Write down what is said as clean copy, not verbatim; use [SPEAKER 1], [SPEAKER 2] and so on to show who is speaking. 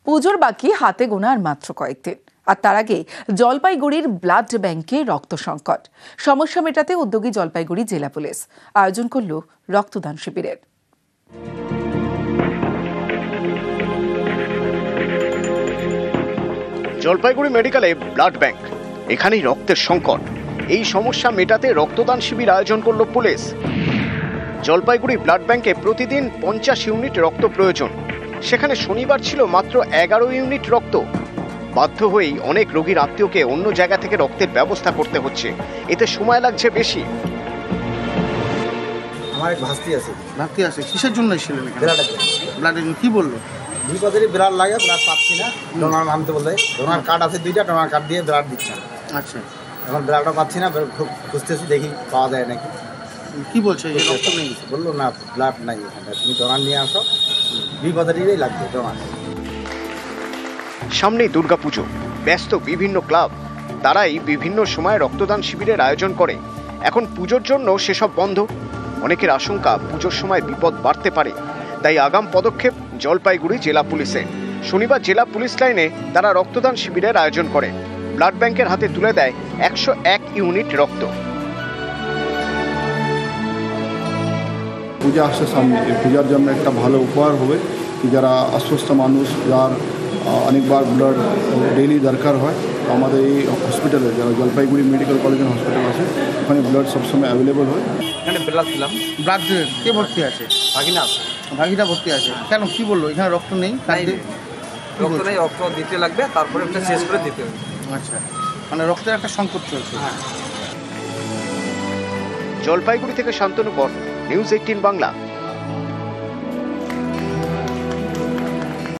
[SPEAKER 1] পুজোর বাকি হাতে গোনা আর মাত্র কয়েকদিন, আর তার আগে জলপাইগুড়ির ব্লাড ব্যাংকে রক্ত সংকট। সমস্যা মেটাতে উদ্যোগী জলপাইগুড়ি জেলা পুলিশ আয়োজন করল রক্তদান শিবিরের।
[SPEAKER 2] জলপাইগুড়ি মেডিকেলে ব্লাড ব্যাংক, এখানেই রক্তের সংকট। এই সমস্যা মেটাতে রক্তদান শিবির আয়োজন করল পুলিশ। জলপাইগুড়ি ব্লাড ব্যাংকে প্রতিদিন 50 ইউনিট রক্ত প্রয়োজন, সেখানে শনিবার ছিল মাত্র 11 ইউনিট রক্ত। বাধ্য হয়েই অনেক রোগীর আত্মীয়কে অন্য জায়গা থেকে রক্তের ব্যবস্থা করতে হচ্ছে, এতে সময় লাগছে বেশি।
[SPEAKER 3] আমার এক ভাস্তি আছে।
[SPEAKER 4] কিসের জন্য এসেছিলেন? ব্লাডের কি বললো?
[SPEAKER 3] বিপদেরই ব্লাড লাগে, ব্লাড পাচ্ছি না, ডোনার আনতে বলে। ডোনার কার্ড আছে 2টা, ডোনার কার্ড দিয়ে ব্লাড দিচ্ছে।
[SPEAKER 4] আচ্ছা,
[SPEAKER 3] এখন ব্লাডটা পাচ্ছি না, খুব খুঁজতেছি, দেখি পাওয়া যায় নাকি।
[SPEAKER 4] কি বলছে? এই রক্ত নেই
[SPEAKER 3] বললো না, ব্লাড নাই এখানে, তুমি ডোনার নিয়ে আসো, বিপদেরই লাগবে ডোনার।
[SPEAKER 2] সামনেই দুর্গাপুজো, ব্যস্ত বিভিন্ন ক্লাব, তারাই বিভিন্ন সময় রক্তদান শিবিরের আয়োজন করে। এখন পুজোর জন্য সেসব বন্ধ। অনেকের আশঙ্কা পুজোর সময় বিপদ বাড়তে পারে, তাই আগাম পদক্ষেপ জলপাইগুড়ি জেলা পুলিশের। শনিবার জেলা পুলিশ লাইনে তারা রক্তদান শিবিরের আয়োজন করে। ব্লাড ব্যাংকের হাতে তুলে দেয় 101 ইউনিট রক্ত।
[SPEAKER 5] পূজা আসছে সামনে, এই পূজার জন্য একটা ভালো উপহার হবে কি যারা অসুস্থ মানুষ, যার অনেকবার ব্লাড ডেইলি দরকার হয়, তো আমাদের এই হসপিটালে যারা Jalpaiguri medical college and hospital আছে, ওখানে ব্লাড সবসময় অ্যাভেলেবল হয়।
[SPEAKER 3] এখানে ব্লাড ছিলাম।
[SPEAKER 4] ব্লাড কে ভর্তি আছে?
[SPEAKER 3] ভাগিনা আছে।
[SPEAKER 4] ভাগিটা ভর্তি আছে কেন? কি বললো? এখানে রক্ত নেই,
[SPEAKER 3] রক্ত নেই, রক্ত দিতে লাগবে, তারপরে একটা শেষ করে দিতে হবে।
[SPEAKER 4] আচ্ছা, মানে রক্তের একটা সংকট চলছে।
[SPEAKER 2] জলপাইগুড়ি থেকে শান্তনু বর, নিউজ 18 বাংলা।